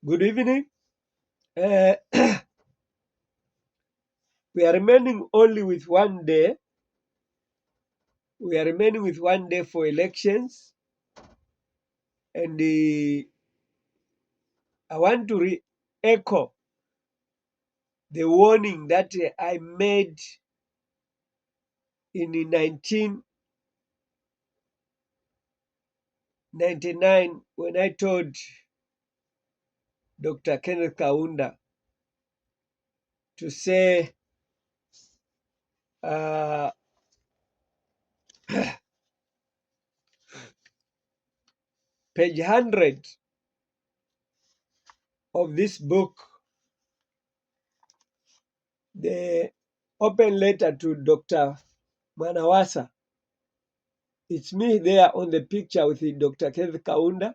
Good evening. Uh, we are remaining only with 1 day. We are remaining with 1 day for elections. And I want to re-echo the warning that I made in 1999 when I told Dr. Kenneth Kaunda to say uh, page 100 of this book, the open letter to Dr. Manawasa. It's me there on the picture with Dr. Kenneth Kaunda.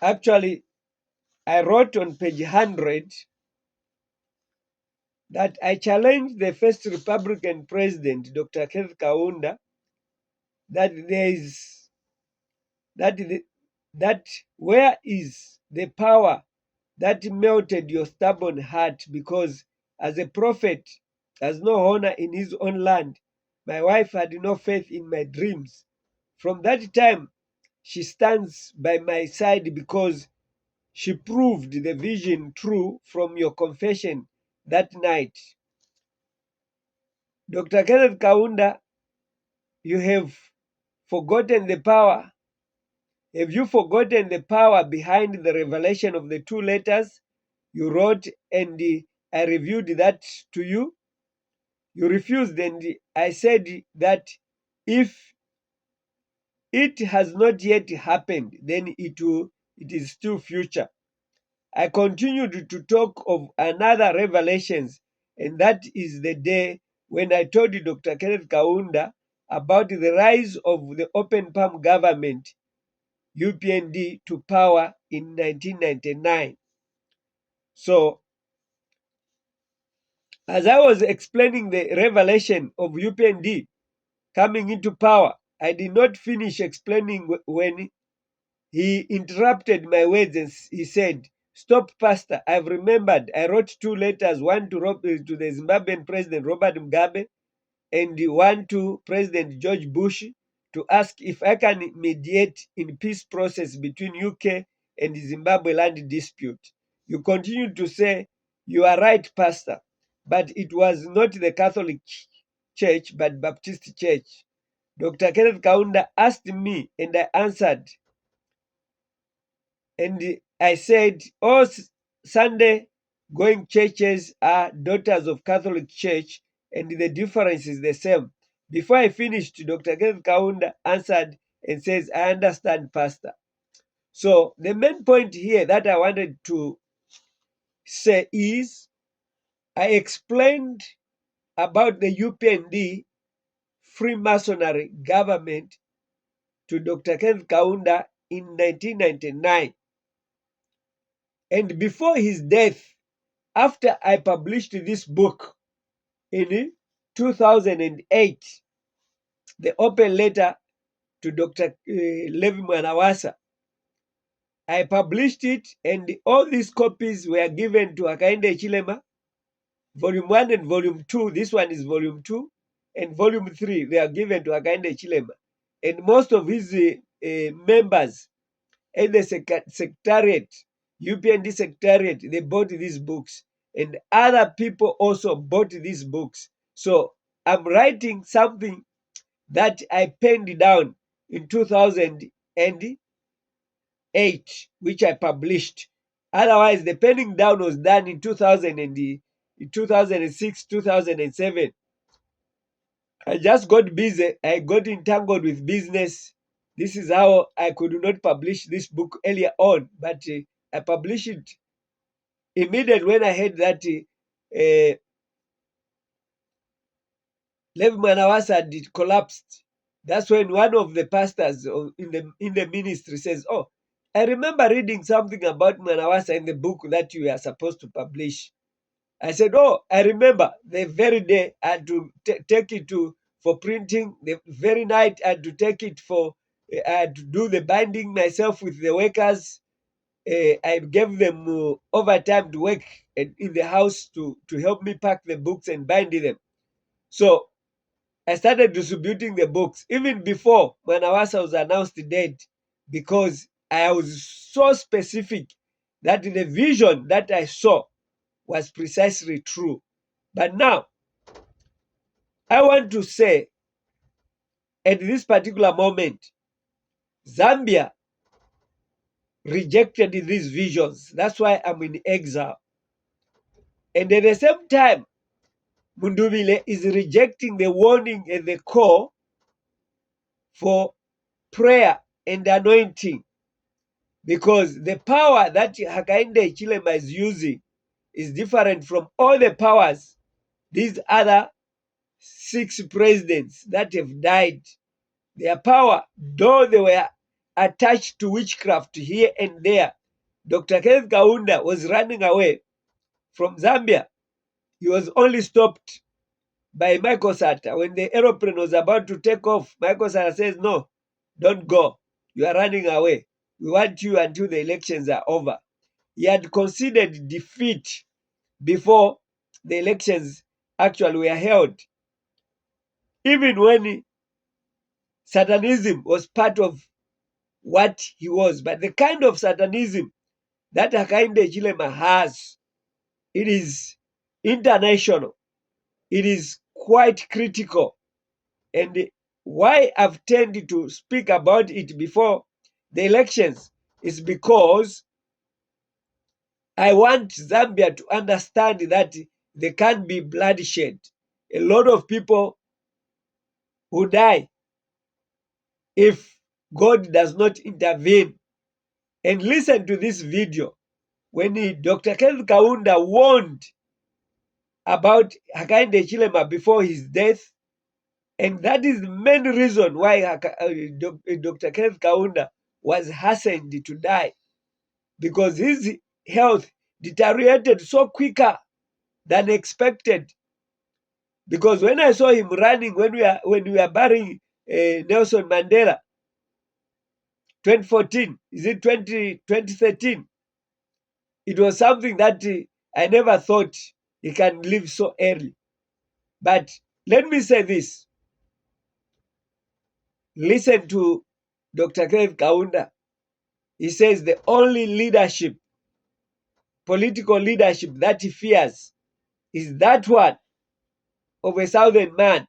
Actually, I wrote on page 100 that I challenged the first Republican president, Dr. Kenneth Kaunda, that that where is the power that melted your stubborn heart? Because as a prophet has no honor in his own land, my wife had no faith in my dreams. From that time, she stands by my side because she proved the vision true from your confession that night. Dr. Kenneth Kaunda, you have forgotten the power. Have you forgotten the power behind the revelation of the two letters you wrote and I reviewed that to you? You refused, and I said that if it has not yet happened, then it is still future. I continued to talk of another revelations, and that is the day when I told Dr. Kenneth Kaunda about the rise of the open palm government, UPND, to power in 1999. So, as I was explaining the revelation of UPND coming into power, I did not finish explaining when he interrupted my words and he said, "Stop, Pastor. I've remembered. I wrote two letters, one to the Zimbabwean President Robert Mugabe and one to President George Bush to ask if I can mediate in peace process between UK and the Zimbabwe land dispute." You continue to say, "You are right, Pastor, but it was not the Catholic Church but Baptist Church." Dr. Kenneth Kaunda asked me and I answered. And I said, all Sunday going churches are daughters of Catholic Church, and the difference is the same. Before I finished, Dr. Kenneth Kaunda answered and says, "I understand, Pastor." So the main point here that I wanted to say is I explained about the UPND Freemasonry government to Dr. Kenneth Kaunda in 1999. And before his death, after I published this book in 2008, the open letter to Dr. Levi Mwanawasa, I published it, and all these copies were given to Hakainde Chilema, Volume 1 and Volume 2. This one is Volume 2, and Volume 3, they are given to Hakainde Chilema. And most of his members and the secretariat, UPND secretariat, they bought these books. And other people also bought these books. So I'm writing something that I penned down in 2008, which I published. Otherwise, the penning down was done in 2006, 2007. I just got busy. I got entangled with business. This is how I could not publish this book earlier on, but I published it immediately when I heard that Levi Manawasa had collapsed. That's when one of the pastors in the ministry says, "Oh, I remember reading something about Manawasa in the book that you are supposed to publish." I said, "Oh, I remember." The very day I had to take it for printing. The very night I had to take it for I had to do the binding myself with the workers. I gave them overtime to work in the house to help me pack the books and bind them. So I started distributing the books even before Manawasa was announced dead, because I was so specific that the vision that I saw was precisely true. But now, I want to say, at this particular moment, Zambia rejected these visions. That's why I'm in exile. And at the same time, Mundubile is rejecting the warning and the call for prayer and anointing, because the power that Hakainde Chilema is using is different from all the powers these other 6 presidents that have died. Their power, though they were attached to witchcraft here and there. Dr. Kenneth Kaunda was running away from Zambia. He was only stopped by Michael Sata. When the aeroplane was about to take off, Michael Sata says, "No, don't go. You are running away. We want you until the elections are over." He had conceded defeat before the elections actually were held. Even when Satanism was part of what he was. But the kind of Satanism that Hakainde Chilema has, it is international. It is quite critical. And why I've tended to speak about it before the elections is because I want Zambia to understand that there can be bloodshed. A lot of people who die if God does not intervene. And listen to this video when Dr. Kenneth Kaunda warned about Hakainde Chilema before his death. And that is the main reason why Dr. Kenneth Kaunda was hastened to die, because his health deteriorated so quicker than expected. Because when I saw him running when we were burying Nelson Mandela, 2014, is it 2013? It was something that I never thought he can live so early. But let me say this. Listen to Dr. Kenneth Kaunda. He says the only leadership, political leadership that he fears is that one of a southern man,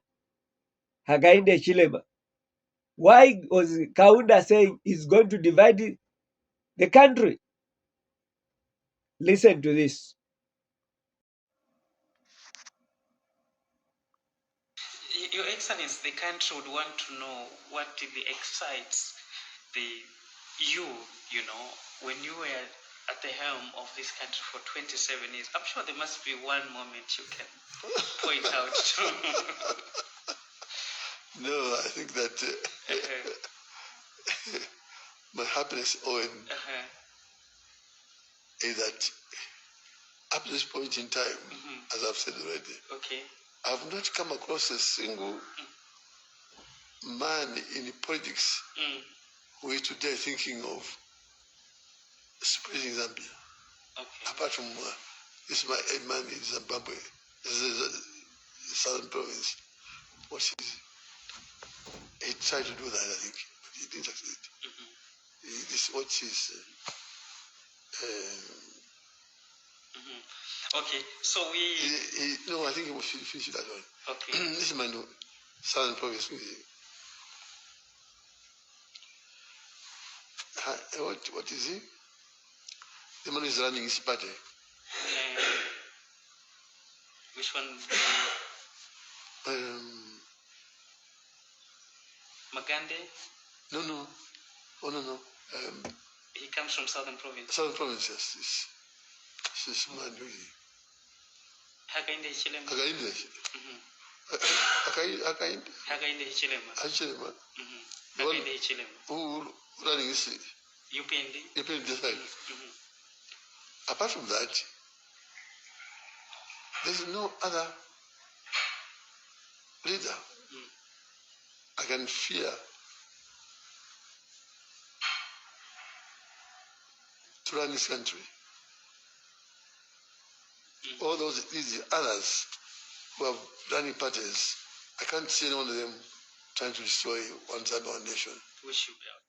Hakainde Chilema. Why was Kaunda saying he's going to divide the country? Listen to this. Your Excellency, the country would want to know what excites you, when you were at the helm of this country for 27 years. I'm sure there must be one moment you can point out to. No, I think that my happiness, Owen, is that up to this point in time, as I've said already, I've not come across a single man in politics who is today thinking of splitting Zambia. Apart from this man in Zimbabwe, this is the southern province. He tried to do that, I think, but he didn't succeed. This what is. Okay, so we. No, I think he will finish that one. Okay. This man, southern province. What is he? The man is running his party. Which one? Magande? No. Oh, no. He comes from Southern Province. Southern Province, yes. This man, really. Hakainde Hichilema. Hakainde Hichilema. Hakainde Hichilema. Who running this? UPND. UPND side. Apart from that, there's no other leader I can fear to run this country. All these others who have running parties, I can't see any one of them trying to destroy one side or one nation. We should be out.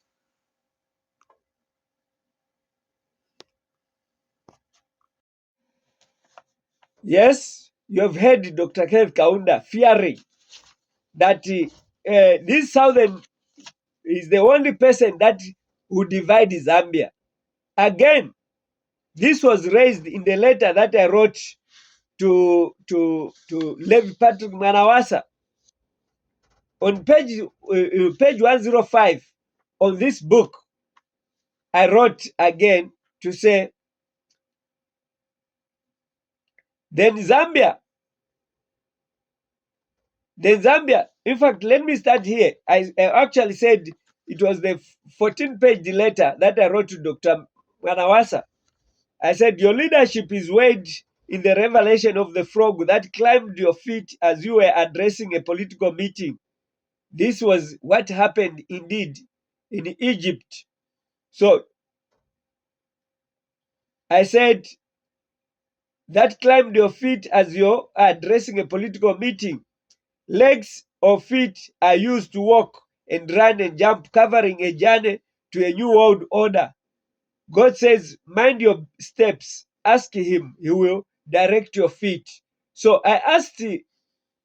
Yes, you have heard Dr. Kenneth Kaunda fearing that this Southern is the only person that would divide Zambia. Again, this was raised in the letter that I wrote to Levi Patrick Manawasa. On page 105 on this book, I wrote again to say, then Zambia, in fact, let me start here. I actually said it was the 14-page letter that I wrote to Dr. Manawasa. I said, your leadership is weighed in the revelation of the frog that climbed your feet as you were addressing a political meeting. This was what happened indeed in Egypt. So I said, that climbed your feet as you're addressing a political meeting. Legs or feet are used to walk and run and jump, covering a journey to a new world order. God says, mind your steps. Ask him, he will direct your feet. So I asked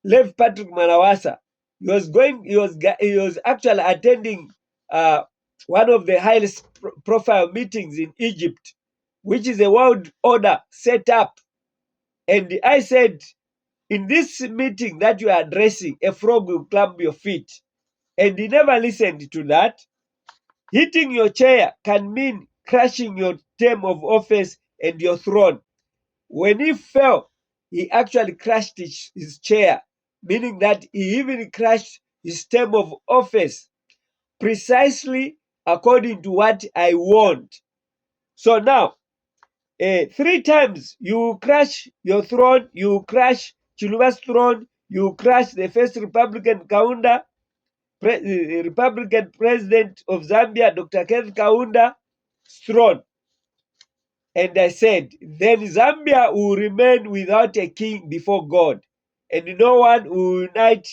Lev Patrick Manawasa. He was actually attending one of the highest profile meetings in Egypt, which is a world order set up. And I said, in this meeting that you are addressing, a frog will climb your feet. And he never listened to that. Hitting your chair can mean crashing your term of office and your throne. When he fell, he actually crashed his chair, meaning that he even crashed his term of office, precisely according to what I want. So now, 3 times you crash your throne, you crash Chiluba's throne, you crash the first Republican Kaunda, Republican president of Zambia, Dr. Kenneth Kaunda's throne. And I said, then Zambia will remain without a king before God, and no one will unite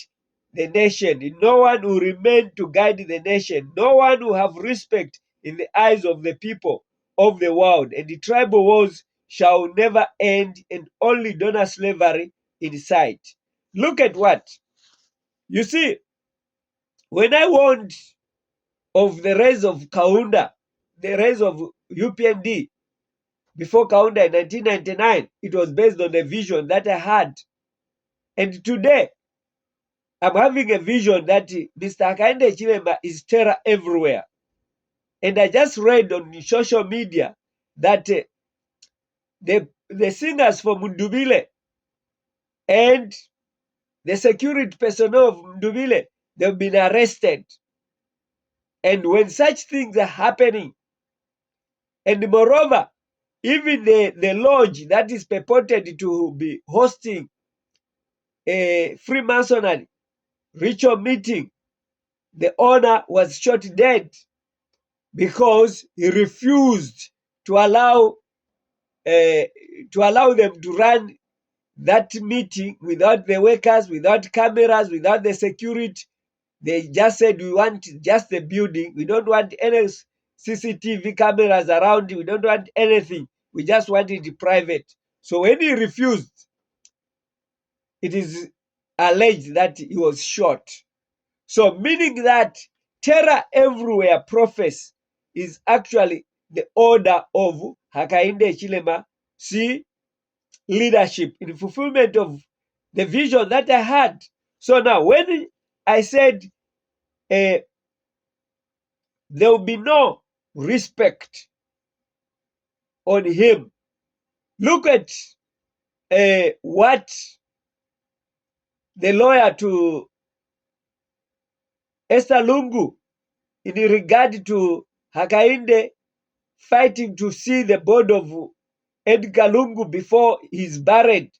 the nation, and no one will remain to guide the nation, no one will have respect in the eyes of the people of the world, and the tribal wars shall never end, and only donor slavery in sight. Look at what? You see, when I warned of the rise of Kaunda, the rise of UPND, before Kaunda in 1999, it was based on a vision that I had. And today, I'm having a vision that Mr. Hakainde Hichilema is terror everywhere. And I just read on social media that the singers from Ndubile and the security personnel of Ndubile, they've been arrested. And when such things are happening, and moreover, even the lodge that is purported to be hosting a Freemasonry ritual meeting, the owner was shot dead because he refused to allow them to run that meeting without the workers, without cameras, without the security. They just said, we want just the building. We don't want any CCTV cameras around. We don't want anything. We just want it private. So when he refused, it is alleged that he was shot. So meaning that terror everywhere prophecy is actually the order of Hakainde Hichilema, see, leadership in fulfillment of the vision that I had. So now when I said there will be no respect on him, look at what the lawyer to Esther Lungu in regard to Hakainde fighting to see the body of Edgar Lungu before he's buried.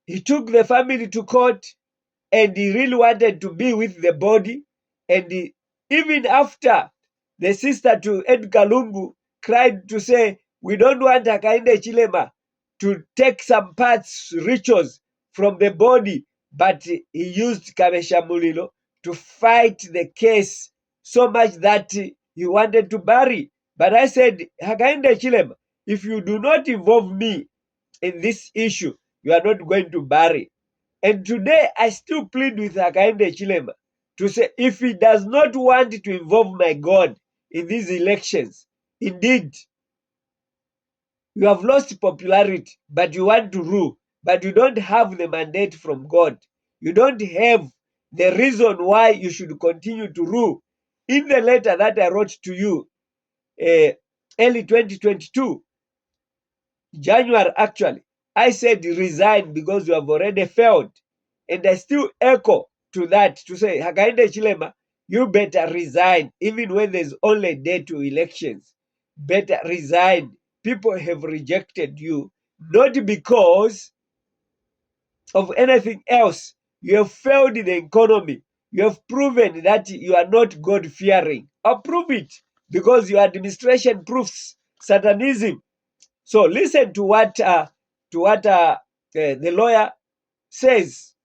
He took the family to court and he really wanted to be with the body. And even after the sister to Edgar Lungu cried to say, we don't want Hakainde Chilema to take some parts, rituals from the body, but he used Kabesha Mulilo to fight the case so much that he wanted to bury. But I said, Hakainde Chilema, if you do not involve me in this issue, you are not going to bury. And today I still plead with Hakainde Chilema to say, if he does not want to involve my God in these elections, indeed, you have lost popularity, but you want to rule, but you don't have the mandate from God. You don't have the reason why you should continue to rule. In the letter that I wrote to you, early 2022, January actually, I said resign because you have already failed. And I still echo to that to say, Hakainde Chilema, you better resign, even when there's only a day to elections. Better resign. People have rejected you, not because of anything else. You have failed in the economy. You have proven that you are not God fearing. Or prove it, because your administration proves Satanism. So listen to what the lawyer says.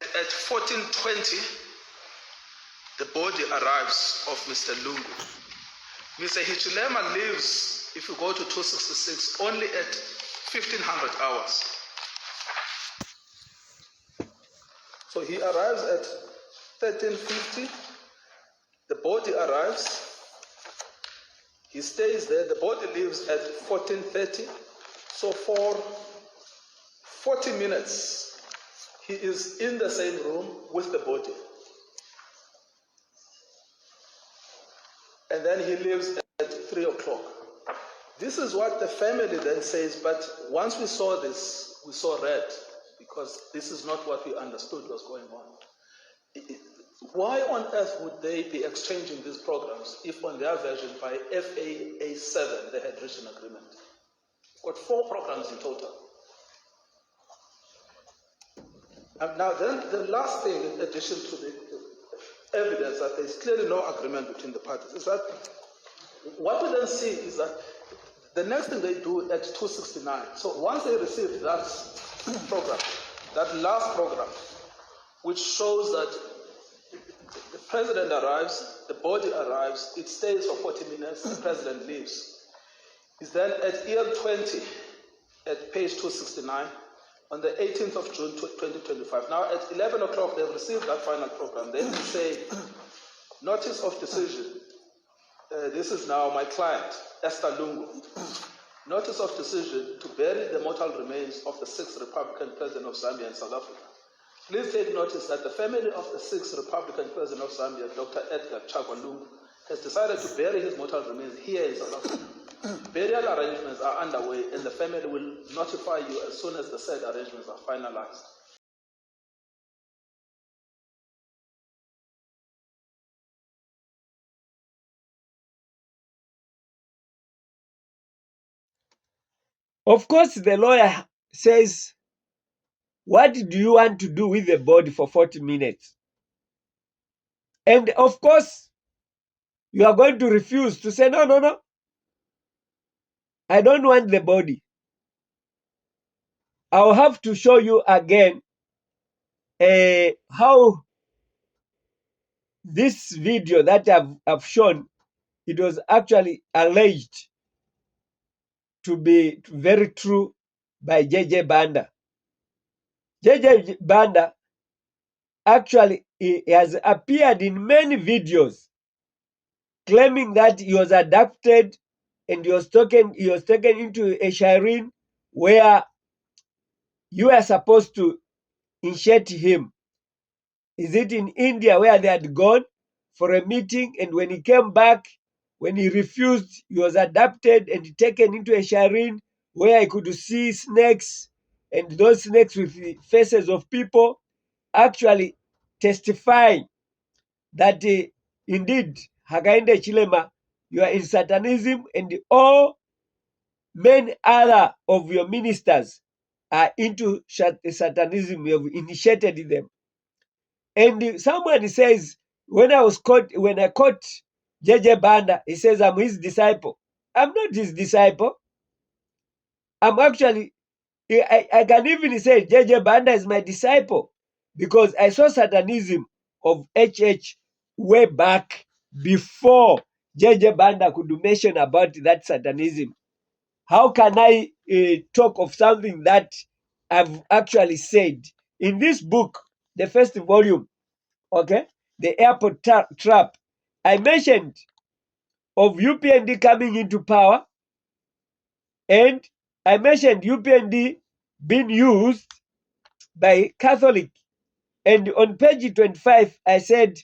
At 14:20, the body arrives of Mr. Lungu. Mr. Hichilema leaves, if you go to 266, only at 1500 hours. So he arrives at 1350. The body arrives. He stays there. The body leaves at 1430. So for 40 minutes, he is in the same room with the body. And then he leaves at 3 o'clock. This is what the family then says, but once we saw this, we saw red, because this is not what we understood was going on. Why on earth would they be exchanging these programs if on their version by FAA 7 they had reached an agreement? Got 4 programs in total. And now then the last thing, in addition to the evidence that there's clearly no agreement between the parties, is that what we then see is that the next thing they do at 269, so once they receive that program, that last program, which shows that the president arrives, the body arrives, it stays for 40 minutes, the president leaves. Is then at year 20, at page 269, on the 18th of June 2025. Now at 11 o'clock, they've received that final program. They say, notice of decision. This is now my client, Esther Lungu. Notice of decision to bury the mortal remains of the 6th Republican President of Zambia in South Africa. Please take notice that the family of the 6th Republican President of Zambia, Dr. Edgar Chagwa Lungu, has decided to bury his mortal remains here in South Africa. Burial arrangements are underway, and the family will notify you as soon as the said arrangements are finalized. Of course, the lawyer says, what do you want to do with the body for 40 minutes? And of course, you are going to refuse to say, no, I don't want the body. I'll have to show you again how this video that I've shown, it was actually alleged to be very true by J.J. Banda. J.J. Banda actually he has appeared in many videos claiming that he was abducted and he was taken into a shrine where you are supposed to initiate him. Is it in India where they had gone for a meeting, and when he came back, when he refused, he was adopted and taken into a shrine where he could see snakes, and those snakes with the faces of people actually testifying that indeed, Hakainde Chilema, you are in Satanism, and all many other of your ministers are into Satanism. You have initiated them. And someone says, when I caught JJ Banda. He says, I'm his disciple. I'm not his disciple. I'm actually, I can even say JJ Banda is my disciple because I saw Satanism of HH way back before JJ Banda could mention about that Satanism. How can I talk of something that I've actually said? In this book, the first volume, okay, the airport trap, I mentioned of UPND coming into power, and I mentioned UPND being used by Catholic. And on page 25, I said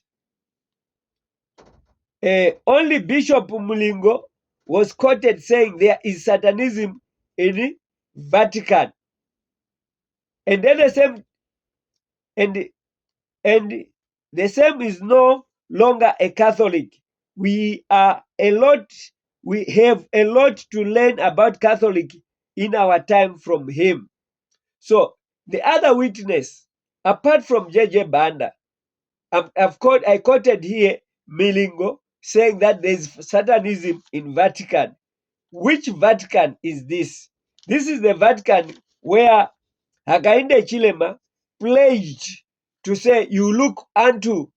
only Bishop Mulingo was quoted saying there is Satanism in Vatican. And then the same, and the same is no longer a Catholic. We have a lot to learn about Catholic in our time from him. So the other witness, apart from JJ Banda, I quoted here Milingo saying that there is Satanism in Vatican. Which Vatican is this? This is the Vatican where Hakainde Chilema pledged to say, you look unto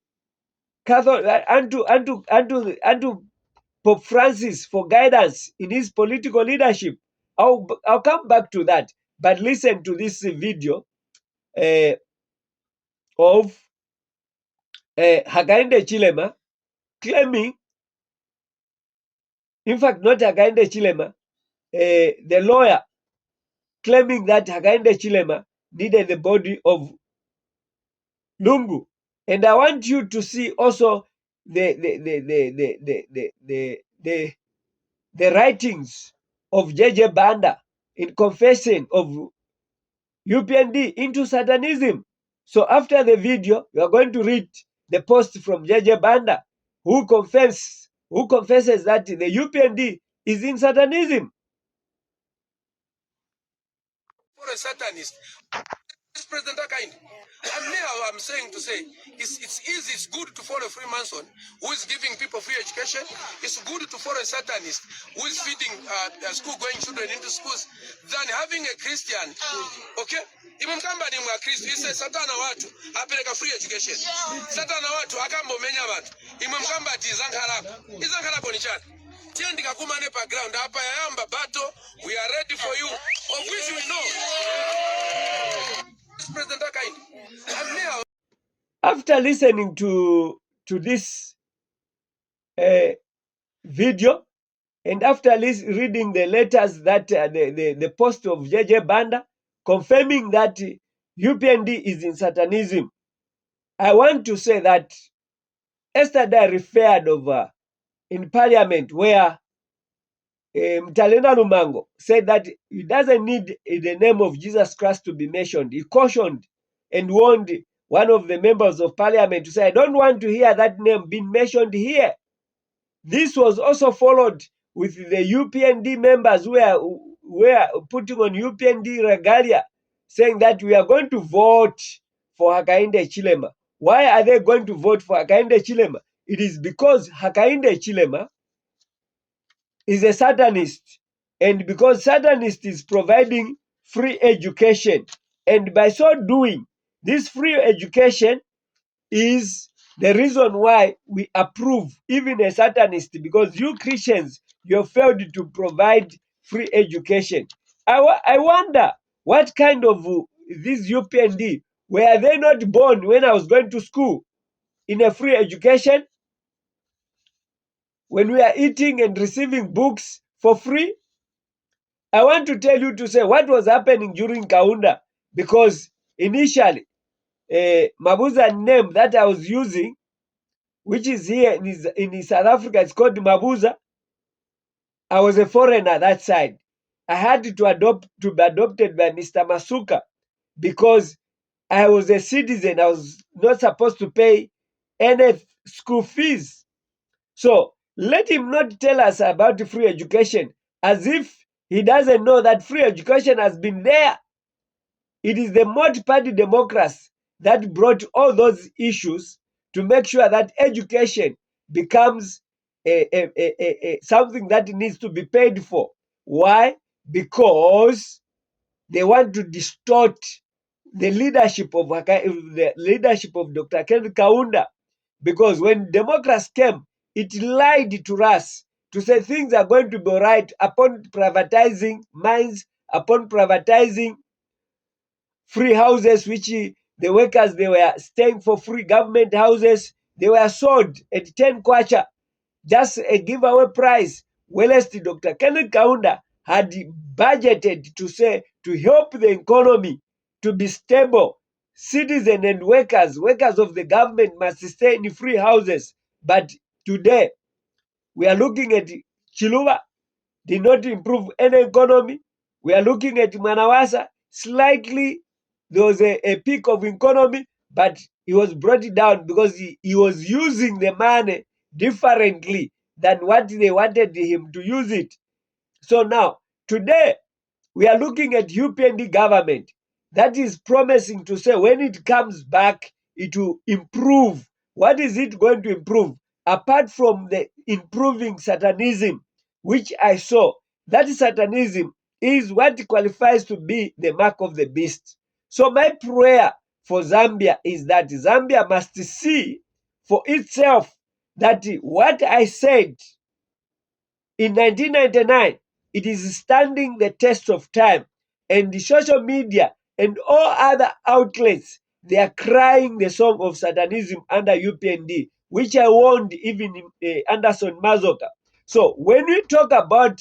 Pope Francis for guidance in his political leadership. I'll come back to that, but listen to this video of Hakainde Chilema claiming, in fact, not Hakainde Chilema, the lawyer claiming that Hakainde Chilema needed the body of Lungu. And I want you to see also the writings of JJ Banda in confession of UPND into Satanism. So after the video, you are going to read the post from JJ Banda, who confesses that the UPND is in Satanism. For a Satanist, this President kind. And now I'm saying to say, it's easy, it's good to follow Freemason who is giving people free education. It's good to follow a Satanist who is feeding school-going children into schools than having a Christian. Okay? Even somebody mwa Kristo, he says, Satana watu, apeleka free education. Satana watu, akambo menya watu. Imwe mkamba ati izangalako ni chani. Tiandika kumane background, hapa ya yamba bato, we are ready for you, of which we know. President kind. After listening to this video, and after reading the letters that the post of JJ Banda confirming that UPND is in Satanism, I want to say that yesterday I referred over in Parliament where Mtalenda Lumango said that he doesn't need the name of Jesus Christ to be mentioned. He cautioned and warned one of the members of Parliament to say, I don't want to hear that name being mentioned here. This was also followed with the UPND members who were putting on UPND regalia, saying that we are going to vote for Hakainde Chilema. Why are they going to vote for Hakainde Chilema? It is because Hakainde Chilema is a Satanist, and because Satanist is providing free education, and by so doing, this free education is the reason why we approve even a Satanist, because you Christians, you have failed to provide free education. I wonder what kind of this UPND, were they not born when I was going to school in a free education? When we are eating and receiving books for free? I want to tell you to say what was happening during Kaunda, because initially, Mabuza name that I was using, which is here in South Africa, it's called Mabuza. I was a foreigner that side. I had to be adopted by Mr. Masuka because I was a citizen. I was not supposed to pay any school fees. So let him not tell us about free education as if he doesn't know that free education has been there. It is the multi-party democracy that brought all those issues to make sure that education becomes something that needs to be paid for. Why? Because they want to distort the leadership of Dr. Ken Kaunda. Because when democrats came, it lied to us to say things are going to be all right upon privatizing mines, upon privatizing free houses, which the workers, they were staying for free government houses. They were sold at 10 kwacha, just a giveaway price. Whereas Dr. Kenneth Kaunda had budgeted to say to help the economy to be stable. Citizens and workers of the government must stay in free houses. But today, we are looking at Chiluba did not improve any economy. We are looking at Manawasa, slightly there was a peak of economy, but he was brought down because he was using the money differently than what they wanted him to use it. So now, today, we are looking at UPND government that is promising to say when it comes back, it will improve. What is it going to improve? Apart from the improving Satanism, which I saw, that Satanism is what qualifies to be the mark of the beast. So my prayer for Zambia is that Zambia must see for itself that what I said in 1999, it is standing the test of time. And the social media and all other outlets, they are crying the song of Satanism under UPND, which I warned even Anderson Mazoka. So when we talk about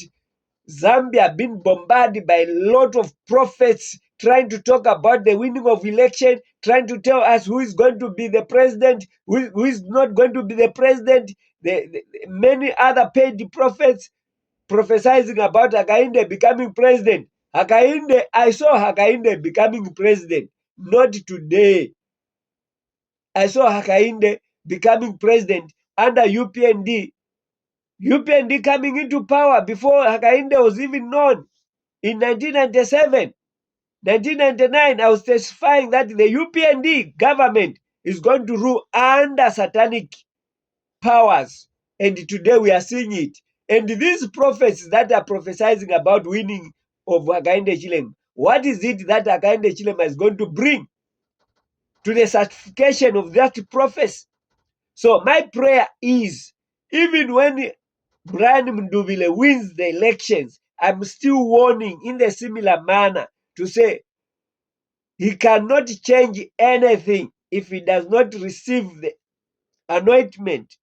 Zambia being bombarded by a lot of prophets trying to talk about the winning of election, trying to tell us who is going to be the president, who is not going to be the president, many other paid prophets prophesying about Hakainde becoming president. Hakainde, I saw Hakainde becoming president, not today. I saw Hakainde becoming president under UPND. UPND coming into power before Hakainde was even known in 1997. 1999, I was testifying that the UPND government is going to rule under satanic powers. And today we are seeing it. And these prophets that are prophesying about winning of Hakainde Chilema, what is it that Hakainde Chilema is going to bring to the certification of that prophecy? So my prayer is, even when Brian Mdubile wins the elections, I'm still warning in the similar manner to say he cannot change anything if he does not receive the anointment.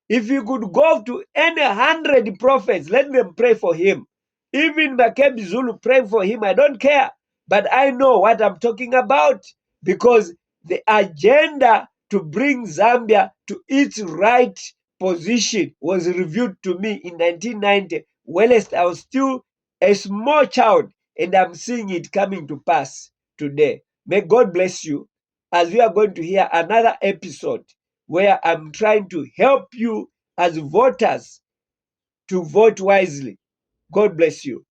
If you could go to any 100 prophets, let them pray for him. Even Makebi Zulu pray for him. I don't care. But I know what I'm talking about because the agenda to bring Zambia to its right position was reviewed to me in 1990, whilst I was still a small child, and I'm seeing it coming to pass today. May God bless you as we are going to hear another episode where I'm trying to help you as voters to vote wisely. God bless you.